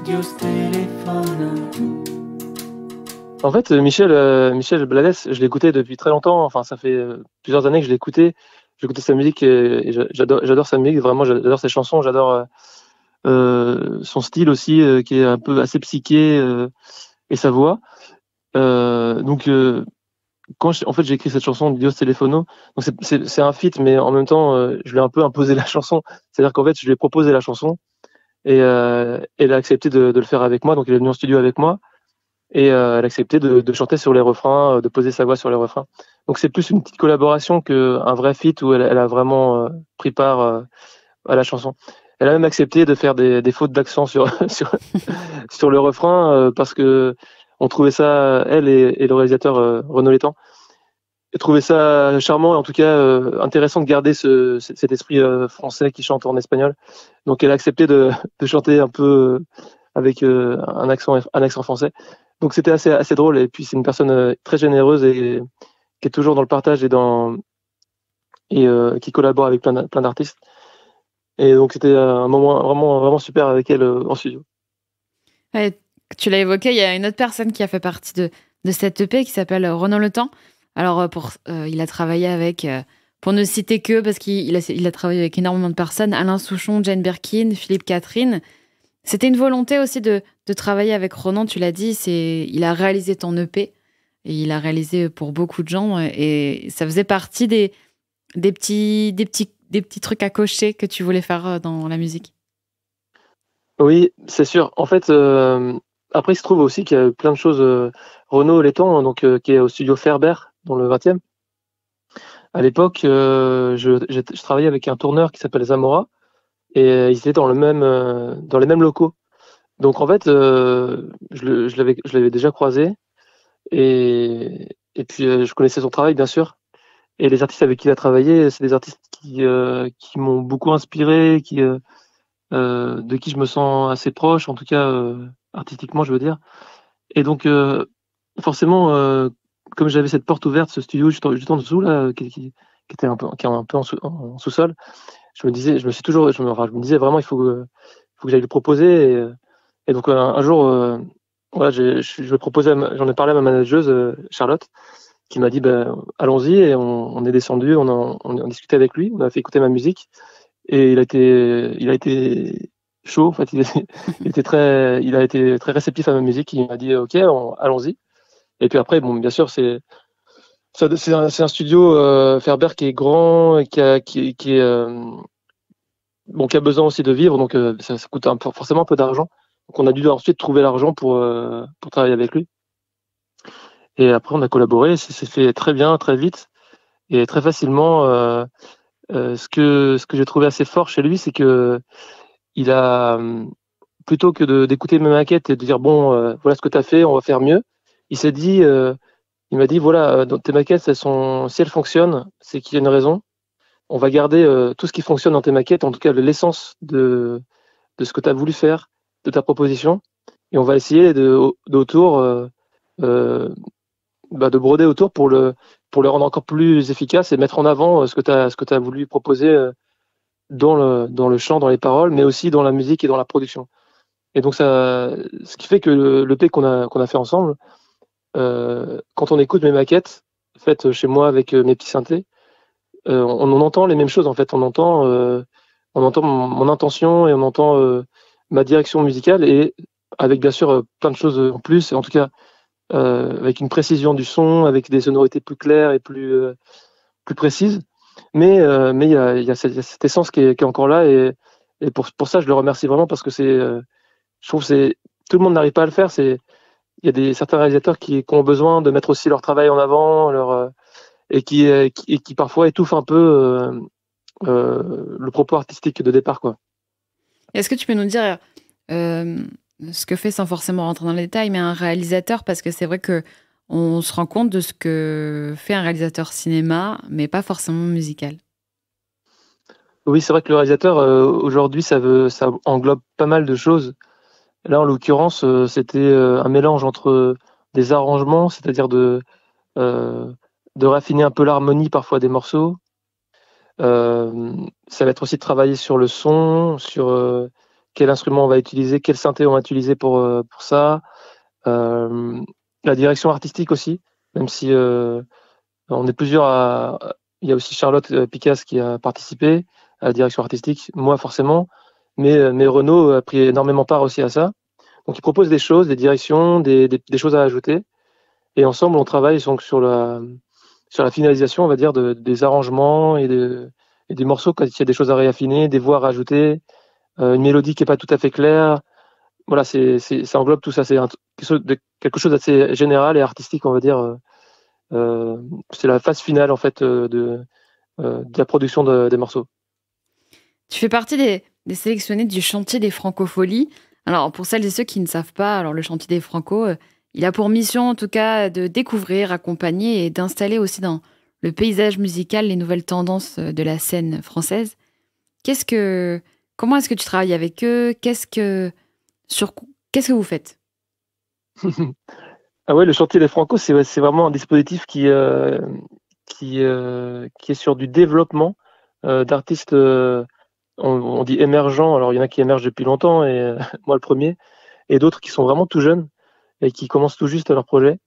Dios telefona. En fait, Michel Blades, je l'écoutais depuis très longtemps. Enfin, ça fait plusieurs années que je l'écoutais. J'écoutais sa musique et j'adore sa musique. Vraiment, j'adore ses chansons. J'adore son style aussi, qui est un peu assez psyché, et sa voix. Donc, en fait, j'ai écrit cette chanson Dios Telefono. Donc, c'est un feat, mais en même temps, je lui ai un peu imposé la chanson. C'est-à-dire qu'en fait, je lui ai proposé la chanson et elle a accepté de le faire avec moi. Donc, elle est venue en studio avec moi. Et elle a accepté de chanter sur les refrains, de poser sa voix sur les refrains. Donc c'est plus une petite collaboration qu'un vrai feat où elle a vraiment pris part à la chanson. Elle a même accepté de faire des fautes d'accent sur le refrain parce que on trouvait ça, elle et le réalisateur Renaud Létang, trouvaient ça charmant et en tout cas intéressant de garder cet esprit français qui chante en espagnol. Donc elle a accepté de chanter un peu avec un accent français. Donc c'était assez drôle et puis c'est une personne très généreuse et qui est toujours dans le partage et qui collabore avec plein d'artistes. Et donc c'était un moment vraiment super avec elle en studio. Ouais, tu l'as évoqué, il y a une autre personne qui a fait partie de cette EP qui s'appelle Renaud Létang. Alors il a travaillé avec, pour ne citer que, parce qu'il a travaillé avec énormément de personnes, Alain Souchon, Jane Birkin, Philippe Catherine. C'était une volonté aussi de travailler avec Ronan, tu l'as dit, il a réalisé ton EP et il a réalisé pour beaucoup de gens et ça faisait partie des petits trucs à cocher que tu voulais faire dans la musique. Oui, c'est sûr. En fait, après il se trouve aussi qu'il y a plein de choses. Renaud Létang, donc qui est au studio Ferber dans le 20e. À l'époque, je travaillais avec un tourneur qui s'appelle Zamora. Et ils étaient dans les mêmes locaux. Donc en fait, je l'avais déjà croisé et puis je connaissais son travail bien sûr. Et les artistes avec qui il a travaillé, c'est des artistes qui m'ont beaucoup inspiré, de qui je me sens assez proche, en tout cas artistiquement, je veux dire. Et donc forcément, comme j'avais cette porte ouverte, ce studio juste en dessous là, qui était qui est un peu en sous-sol. Je me disais vraiment il faut que j'aille le proposer et donc un jour voilà je proposais j'en ai parlé à ma manageuse Charlotte qui m'a dit allons-y et on est descendu on a discuté avec lui, on a fait écouter ma musique et il a été chaud en fait il a été très réceptif à ma musique, il m'a dit OK allons-y et puis après bon bien sûr c'est un studio Ferber qui est grand et qui est qui a besoin aussi de vivre, donc ça coûte forcément un peu d'argent. Donc on a dû ensuite trouver l'argent pour travailler avec lui. Et après on a collaboré, ça s'est fait très bien, très vite et très facilement. Ce que j'ai trouvé assez fort chez lui, c'est que il a plutôt que d'écouter mes maquettes et de dire bon voilà ce que tu as fait, on va faire mieux. Il s'est dit, il m'a dit voilà dans tes maquettes si elles fonctionnent, c'est qu'il y a une raison. On va garder tout ce qui fonctionne dans tes maquettes, en tout cas l'essence de ce que tu as voulu faire, de ta proposition, et on va essayer de broder autour pour le rendre encore plus efficace et mettre en avant ce que tu as voulu proposer dans le chant, dans les paroles, mais aussi dans la musique et dans la production. Et donc ce qui fait que l'EP qu'on a fait ensemble, quand on écoute mes maquettes faites chez moi avec mes petits synthés, on entend les mêmes choses en fait. On entend mon intention et on entend ma direction musicale et avec bien sûr plein de choses en plus. Et en tout cas, avec une précision du son, avec des sonorités plus claires et plus précises. Mais il y a cette essence qui est encore là et pour ça je le remercie vraiment parce que je trouve tout le monde n'arrive pas à le faire. Il y a certains réalisateurs qui ont besoin de mettre aussi leur travail en avant, et qui parfois étouffe un peu le propos artistique de départ, quoi. Est-ce que tu peux nous dire ce que fait, sans forcément rentrer dans les détails, mais un réalisateur, parce que c'est vrai que on se rend compte de ce que fait un réalisateur cinéma, mais pas forcément musical. Oui, c'est vrai que le réalisateur aujourd'hui ça englobe pas mal de choses. Là en l'occurrence c'était un mélange entre des arrangements, c'est-à-dire de raffiner un peu l'harmonie parfois des morceaux, Ça va être aussi de travailler sur le son, sur quel instrument on va utiliser, quel synthé on va utiliser pour ça. La direction artistique aussi, même si on est plusieurs. Il y a aussi Charlotte Picasse qui a participé à la direction artistique, moi forcément, mais Renaud a pris énormément part aussi à ça. Donc il propose des choses, des directions, des choses à ajouter. Et ensemble, on travaille donc sur la finalisation, on va dire, des arrangements et des morceaux quand il y a des choses à réaffiner, des voix à rajouter, une mélodie qui n'est pas tout à fait claire. Voilà, ça englobe tout ça. C'est quelque chose d'assez général et artistique, on va dire. C'est la phase finale, en fait, de la production des morceaux. Tu fais partie des sélectionnés du chantier des Francopholies. Alors, pour celles et ceux qui ne savent pas, alors le chantier des Franco, il a pour mission, en tout cas, de découvrir, accompagner et d'installer aussi dans le paysage musical les nouvelles tendances de la scène française. Comment est-ce que tu travailles avec eux ? Qu'est-ce que vous faites ? Ah ouais, le chantier des Franco, c'est vraiment un dispositif qui est sur du développement d'artistes, on dit émergents. Alors il y en a qui émergent depuis longtemps, et moi le premier, et d'autres qui sont vraiment tout jeunes et qui commencent tout juste leur projet.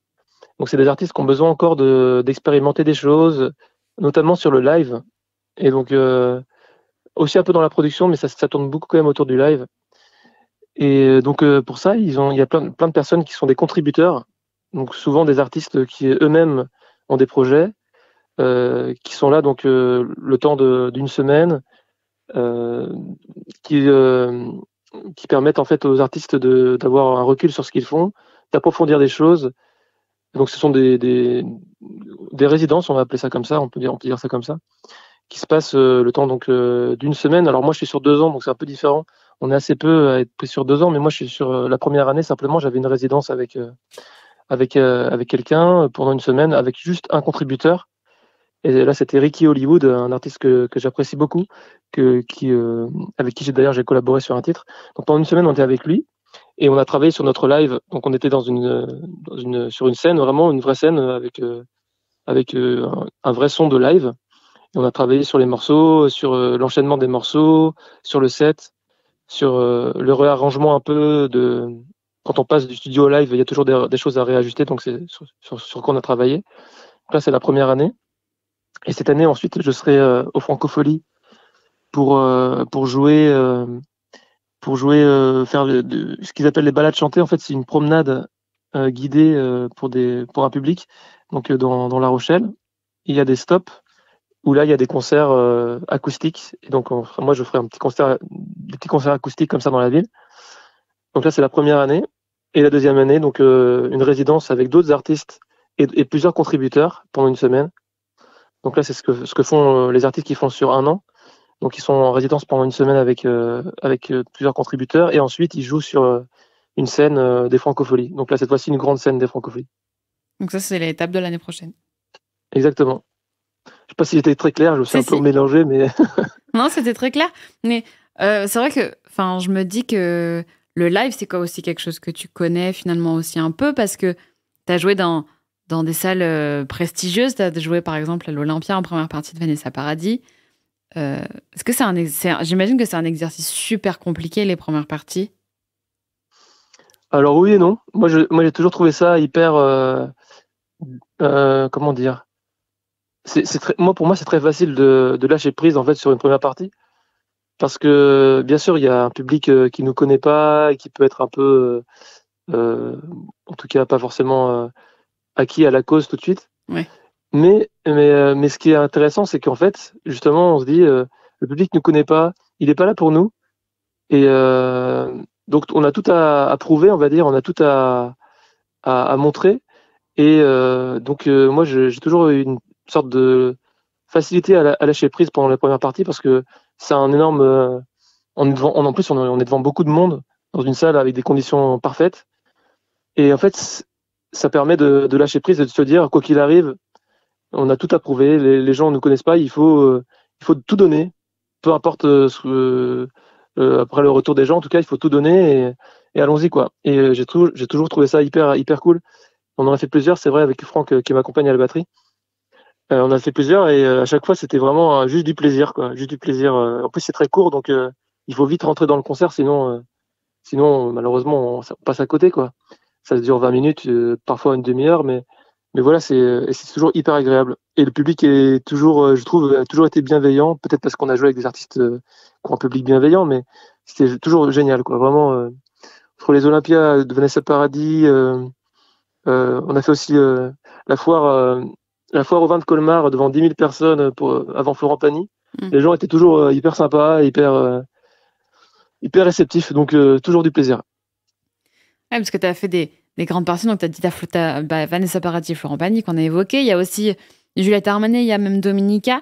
Donc c'est des artistes qui ont besoin encore d'expérimenter des choses, notamment sur le live, et donc aussi un peu dans la production, mais ça tourne beaucoup quand même autour du live. Et donc pour ça, il y a plein de personnes qui sont des contributeurs, donc souvent des artistes qui eux-mêmes ont des projets, qui sont là donc le temps d'une semaine, qui permettent en fait aux artistes d'avoir un recul sur ce qu'ils font, d'approfondir des choses. Donc ce sont des résidences, on va appeler ça comme ça, on peut dire ça comme ça, qui se passent le temps donc d'une semaine. Alors moi je suis sur 2 ans, donc c'est un peu différent. On est assez peu à être pris sur 2 ans, mais moi je suis sur la première année. Simplement, j'avais une résidence avec quelqu'un pendant une semaine, avec juste un contributeur. Et là, c'était Ricky Hollywood, un artiste que j'apprécie beaucoup, avec qui j'ai collaboré sur un titre. Donc pendant une semaine, on était avec lui et on a travaillé sur notre live. Donc on était sur une scène, vraiment une vraie scène avec un vrai son de live. Et on a travaillé sur les morceaux, sur l'enchaînement des morceaux, sur le set, sur le réarrangement un peu quand on passe du studio au live, il y a toujours des choses à réajuster. Donc c'est sur quoi on a travaillé. Donc là, c'est la première année. Et cette année, ensuite, je serai aux Francopholies pour jouer, faire ce qu'ils appellent les balades chantées. En fait, c'est une promenade guidée pour un public, donc dans La Rochelle. Il y a des stops où là, il y a des concerts acoustiques. Et donc, moi, je ferai des petits concerts acoustiques comme ça dans la ville. Donc là, c'est la première année. Et la deuxième année, donc une résidence avec d'autres artistes et plusieurs contributeurs pendant une semaine. Donc là, c'est ce que font les artistes qui font sur 1 an. Donc ils sont en résidence pendant une semaine avec plusieurs contributeurs, et ensuite ils jouent sur une scène des Francopholies. Donc là, cette fois-ci, une grande scène des Francopholies. Donc ça, c'est l'étape de l'année prochaine. Exactement. Je ne sais pas si j'étais très clair, je me suis un peu mélangé, mais... Non, c'était très clair. Mais c'est vrai que je me dis que le live, c'est aussi quelque chose que tu connais finalement aussi un peu, parce que tu as joué dans des salles prestigieuses. Tu as joué par exemple à l'Olympia en première partie de Vanessa Paradis. Est-ce que j'imagine que c'est un exercice super compliqué, les premières parties? Alors oui et non. Moi j'ai toujours trouvé ça hyper... comment dire, pour moi c'est très facile de lâcher prise en fait sur une première partie, parce que bien sûr il y a un public qui nous connaît pas et qui peut être un peu en tout cas pas forcément acquis à la cause tout de suite. Ouais. Mais ce qui est intéressant, c'est qu'en fait justement on se dit le public nous connaît pas, il est pas là pour nous, et donc on a tout à prouver, on va dire, on a tout à montrer. Et donc moi j'ai toujours eu une sorte de facilité à lâcher prise pendant la première partie, parce que c'est un énorme en plus on est devant beaucoup de monde dans une salle avec des conditions parfaites, et en fait ça permet de lâcher prise et de se dire quoi qu'il arrive on a tout à prouver, les gens ne nous connaissent pas, il faut tout donner, peu importe après le retour des gens, en tout cas il faut tout donner, et allons-y quoi. Et j'ai toujours trouvé ça hyper hyper cool. On en a fait plusieurs, c'est vrai, avec Franck qui m'accompagne à la batterie. On a fait plusieurs et à chaque fois c'était vraiment juste du plaisir, quoi. Juste du plaisir. En plus c'est très court, donc il faut vite rentrer dans le concert, sinon malheureusement on passe à côté, quoi. Ça se dure 20 minutes, parfois une demi-heure, mais voilà, c'est toujours hyper agréable. Et le public est toujours, je trouve, a toujours été bienveillant. Peut-être parce qu'on a joué avec des artistes qui ont un public bienveillant, mais c'était toujours génial, quoi. Vraiment, entre les Olympias de Vanessa Paradis, on a fait aussi la foire, la foire au vin de Colmar devant 10 000 personnes avant Florent Pagny. Les gens étaient toujours hyper sympas, hyper réceptifs, donc toujours du plaisir. Ouais, parce que tu as fait des grandes personnes, donc tu as dit Vanessa Paradis et Florent Pagny qu'on a évoqué. Il y a aussi Juliette Armanet, il y a même Dominica.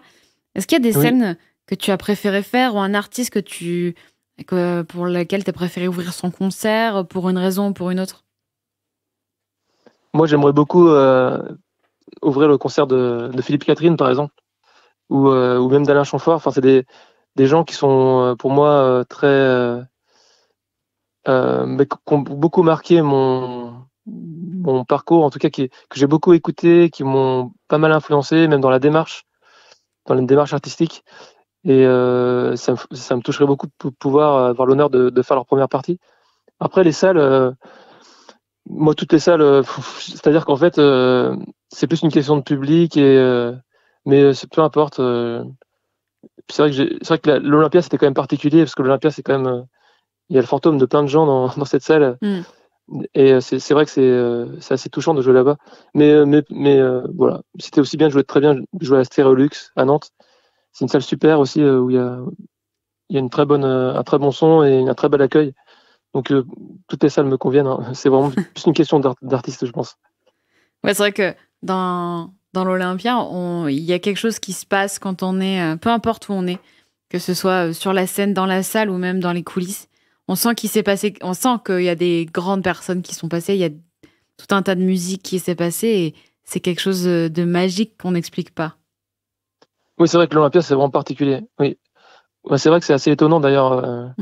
Est-ce qu'il y a des scènes que tu as préféré faire ou un artiste pour lequel tu as préféré ouvrir son concert pour une raison ou pour une autre? Moi, j'aimerais beaucoup ouvrir le concert de Philippe Catherine, par exemple, ou même d'Alain Chamfort. Enfin, c'est des gens qui sont, pour moi, mais qui ont beaucoup marqué mon parcours, en tout cas, que j'ai beaucoup écouté, qui m'ont pas mal influencé, même dans la démarche artistique. Et ça me toucherait beaucoup de pouvoir avoir l'honneur de faire leur première partie. Après, les salles, moi, toutes les salles, c'est-à-dire qu'en fait, c'est plus une question de public, mais peu importe. C'est vrai que l'Olympia, c'était quand même particulier, parce que l'Olympia, c'est quand même... il y a le fantôme de plein de gens dans cette salle. Et c'est vrai que c'est assez touchant de jouer là-bas. Mais voilà, c'était aussi bien de jouer très bien, de jouer à Stéréolux à Nantes. C'est une salle super aussi où il y a un très bon son et un très bel accueil. Donc toutes les salles me conviennent, hein. C'est vraiment plus une question d'artiste, je pense. Ouais, c'est vrai que dans l'Olympia, il y a quelque chose qui se passe quand on est, peu importe où on est, que ce soit sur la scène, dans la salle ou même dans les coulisses. On sent qu'il y a des grandes personnes qui sont passées, il y a tout un tas de musique qui s'est passée et c'est quelque chose de magique qu'on n'explique pas. Oui, c'est vrai que l'Olympia, c'est vraiment particulier. Oui. Ouais, c'est vrai que c'est assez étonnant d'ailleurs.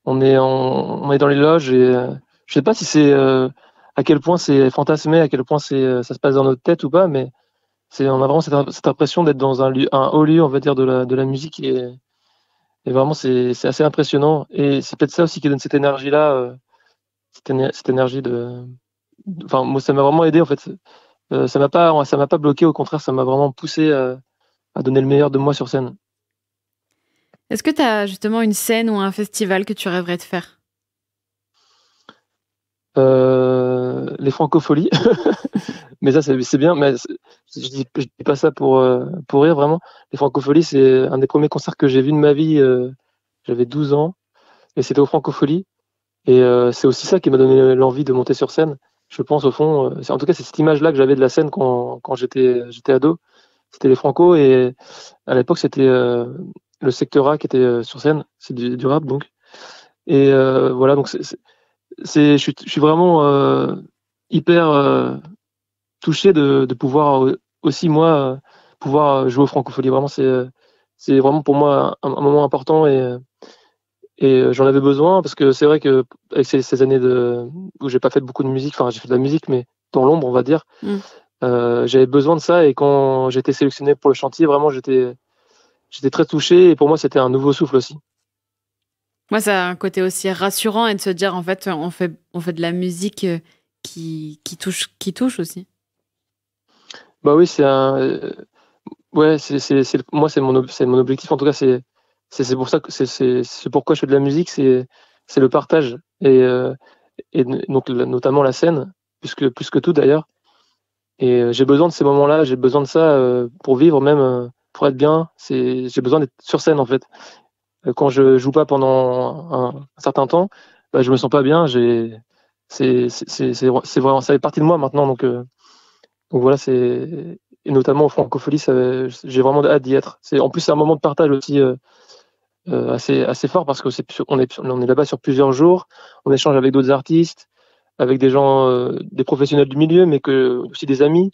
On est dans les loges et je sais pas si c'est à quel point c'est fantasmé, à quel point ça se passe dans notre tête ou pas, mais on a vraiment cette impression d'être dans un haut lieu, on va dire, de la musique et vraiment c'est assez impressionnant. Et c'est peut-être ça aussi qui donne cette énergie-là, cette énergie enfin, moi, ça m'a vraiment aidé en fait. Ça m'a pas bloqué, au contraire, ça m'a vraiment poussé à donner le meilleur de moi sur scène. Est-ce que tu as justement une scène ou un festival que tu rêverais de faire? Les Francopholies. Mais ça, c'est bien. Mais je dis pas ça pour rire, vraiment. Les Francopholies, c'est un des premiers concerts que j'ai vu de ma vie. J'avais 12 ans et c'était aux Francopholies. Et c'est aussi ça qui m'a donné l'envie de monter sur scène. Je pense, au fond, en tout cas, c'est cette image-là que j'avais de la scène quand j'étais ado. C'était les Franco et à l'époque, c'était le Secteur A qui était sur scène. C'est du rap, donc. Et voilà, donc je suis vraiment hyper touché de pouvoir aussi, moi, pouvoir jouer aux Francopholies. Vraiment, c'est vraiment pour moi un moment important et j'en avais besoin parce que c'est vrai que avec ces années où j'ai pas fait beaucoup de musique, enfin, j'ai fait de la musique, mais dans l'ombre, on va dire, j'avais besoin de ça et quand j'ai été sélectionné pour le chantier, vraiment, j'étais très touché et pour moi, c'était un nouveau souffle aussi. Moi, ça a un côté aussi rassurant et de se dire, en fait, on fait de la musique qui touche aussi. Bah oui, ouais, moi, c'est mon objectif. En tout cas, c'est pour ça que c'est pourquoi je fais de la musique, c'est le partage et donc notamment la scène, plus que tout d'ailleurs. Et j'ai besoin de ces moments-là, j'ai besoin de ça pour vivre, même pour être bien. J'ai besoin d'être sur scène en fait. Quand je joue pas pendant un certain temps, bah, je me sens pas bien. C'est vraiment, ça fait partie de moi maintenant. Donc voilà, et notamment au Francophonie, j'ai vraiment hâte d'y être. En plus, c'est un moment de partage aussi assez fort parce que on est là-bas sur plusieurs jours. On échange avec d'autres artistes, avec des gens, des professionnels du milieu, mais aussi des amis.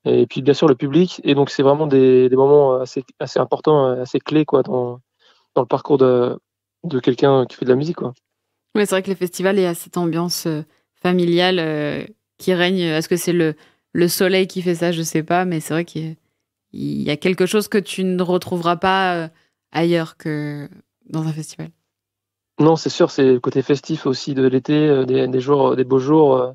Et puis bien sûr le public. Et donc c'est vraiment des moments assez importants, assez clés, quoi, dans le parcours de quelqu'un qui fait de la musique, quoi. Oui, c'est vrai que les festivals, il y a cette ambiance familiale qui règne. Est-ce que c'est le soleil qui fait ça? Je sais pas, mais c'est vrai qu'il il y a quelque chose que tu ne retrouveras pas ailleurs que dans un festival. Non, c'est sûr, c'est le côté festif aussi de l'été, des jours, des beaux jours.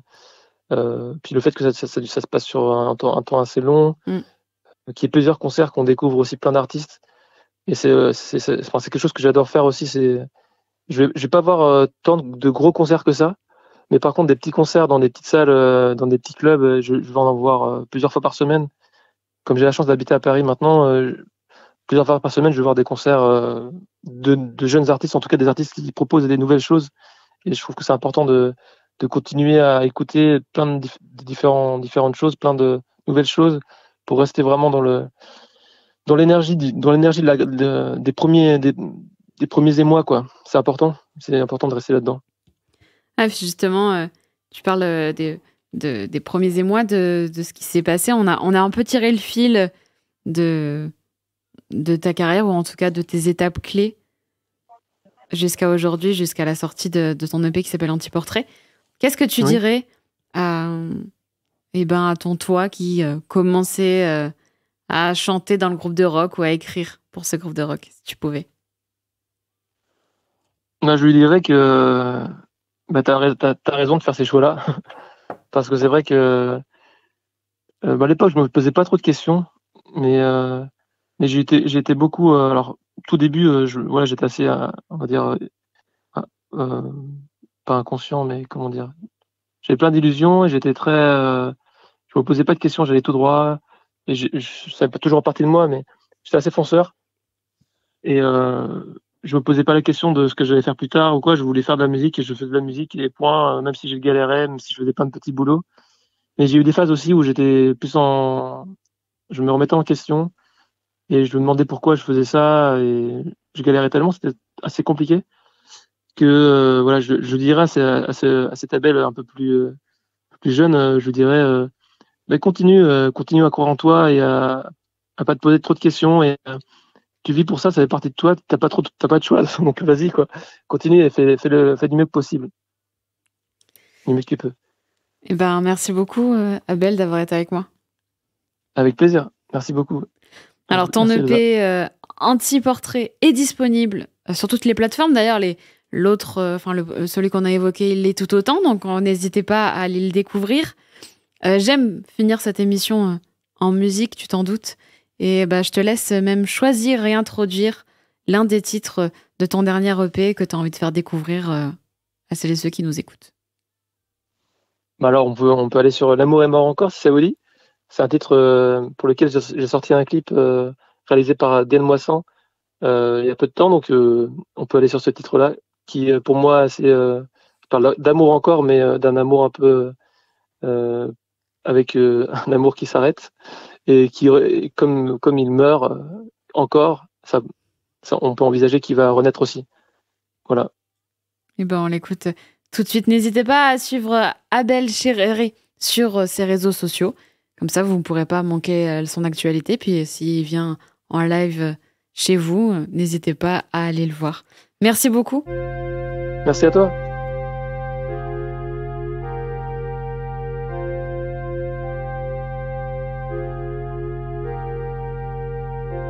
Puis le fait que ça se passe sur un temps assez long, qu'il y ait plusieurs concerts, qu'on découvre aussi plein d'artistes. Et c'est quelque chose que j'adore faire aussi. Je vais pas avoir tant de gros concerts que ça, mais par contre des petits concerts dans des petites salles, dans des petits clubs, je vais en voir plusieurs fois par semaine. Comme j'ai la chance d'habiter à Paris maintenant, plusieurs fois par semaine, je vais voir des concerts de jeunes artistes, en tout cas des artistes qui proposent des nouvelles choses. Et je trouve que c'est important de continuer à écouter plein de différentes choses, plein de nouvelles choses, pour rester vraiment dans l'énergie des premiers émois, quoi. C'est important de rester là-dedans. Ah, puis justement, tu parles des premiers émois, de ce qui s'est passé. On a un peu tiré le fil de ta carrière, ou en tout cas de tes étapes clés jusqu'à aujourd'hui, jusqu'à la sortie de ton EP qui s'appelle Anti-Portrait. Qu'est-ce que tu dirais à ton toi qui commençait à chanter dans le groupe de rock ou à écrire pour ce groupe de rock, si tu pouvais? Je lui dirais que t'as raison de faire ces choix-là. Parce que c'est vrai que à l'époque, je me posais pas trop de questions, mais j'ai été beaucoup. Alors, tout début, j'étais assez, on va dire, pas inconscient, mais comment dire. J'avais plein d'illusions et j'étais très. Je me posais pas de questions, j'allais tout droit. Et je savais pas toujours en partie de moi, mais j'étais assez fonceur. Et je me posais pas la question de ce que j'allais faire plus tard ou quoi. Je voulais faire de la musique et je faisais de la musique et point, même si je galérais, même si je faisais plein de petits boulots. Mais j'ai eu des phases aussi où j'étais plus je me remettais en question et je me demandais pourquoi je faisais ça et je galérais tellement, c'était assez compliqué que je dirais à cette Abel un peu plus jeune, je dirais continue à croire en toi et à pas te poser trop de questions et tu vis pour ça fait partie de toi, t'as pas de choix, donc vas-y quoi, continue et fais du mieux que possible, du mieux que tu peux. Merci beaucoup Abel d'avoir été avec moi. Avec plaisir, merci beaucoup. Alors ton EP Anti-Portrait est disponible sur toutes les plateformes, d'ailleurs celui qu'on a évoqué il l'est tout autant, donc n'hésitez pas à aller le découvrir. J'aime finir cette émission en musique, tu t'en doutes. Et je te laisse même choisir et introduire l'un des titres de ton dernier EP que tu as envie de faire découvrir à celles et ceux qui nous écoutent. Alors, on peut aller sur L'amour est mort encore, si ça vous dit. C'est un titre pour lequel j'ai sorti un clip réalisé par Diane Moissan il y a peu de temps. Donc, on peut aller sur ce titre-là, qui pour moi, je parle d'amour encore, mais d'un amour un peu avec un amour qui s'arrête. Et qui, comme il meurt encore, ça, on peut envisager qu'il va renaître aussi. Voilà. Et on l'écoute tout de suite. N'hésitez pas à suivre Abel Cherere sur ses réseaux sociaux. Comme ça, vous ne pourrez pas manquer son actualité. Puis s'il vient en live chez vous, n'hésitez pas à aller le voir. Merci beaucoup. Merci à toi.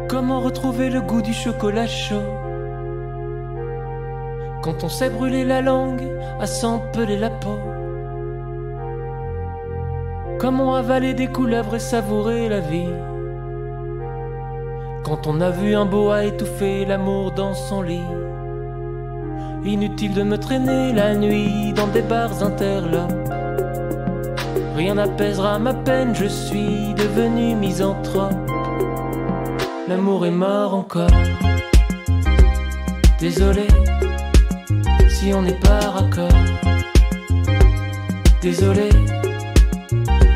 Comment retrouver le goût du chocolat chaud quand on s'est brûlé la langue à s'empeler la peau? Comment avaler des couleuvres et savourer la vie quand on a vu un boa étouffer l'amour dans son lit? Inutile de me traîner la nuit dans des bars interlopes. Rien n'apaisera ma peine, je suis devenu misanthrope. L'amour est mort encore. Désolé si on n'est pas raccord. Désolé,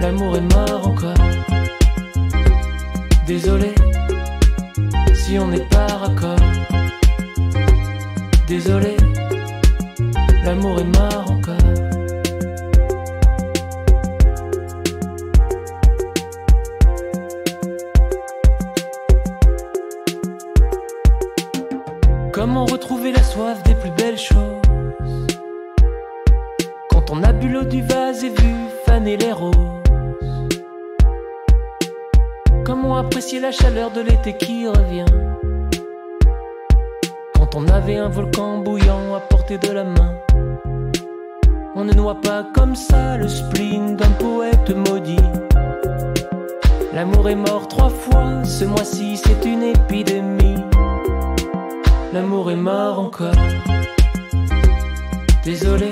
l'amour est mort encore. Désolé si on n'est pas raccord. Désolé, l'amour est mort encore. Comment retrouver la soif des plus belles choses quand on a bu l'eau du vase et vu faner les roses? Comment apprécier la chaleur de l'été qui revient, quand on avait un volcan bouillant à portée de la main. On ne noie pas comme ça le spleen d'un poète maudit. L'amour est mort 3 fois, ce mois-ci c'est une épidémie. L'amour est mort encore. Désolé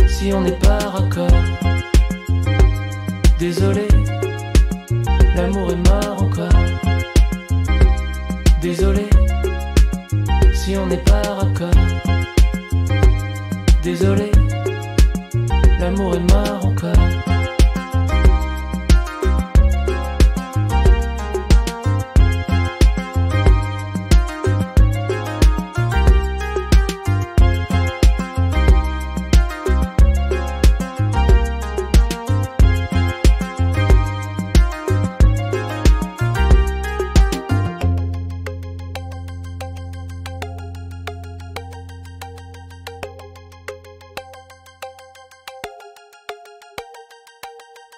si on n'est pas raccord. Désolé, l'amour est mort encore. Désolé si on n'est pas raccord. Désolé, l'amour est mort encore.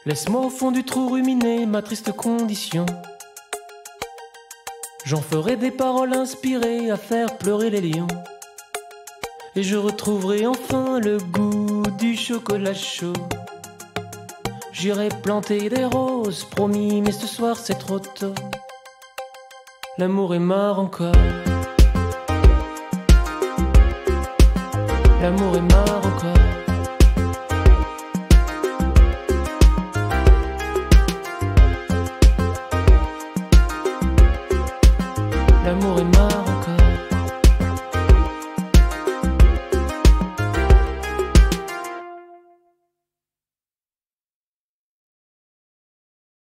Laisse-moi au fond du trou ruminer ma triste condition. J'en ferai des paroles inspirées à faire pleurer les lions. Et je retrouverai enfin le goût du chocolat chaud. J'irai planter des roses, promis, mais ce soir c'est trop tôt. L'amour est mort encore. L'amour est mort encore. L'amour est mort.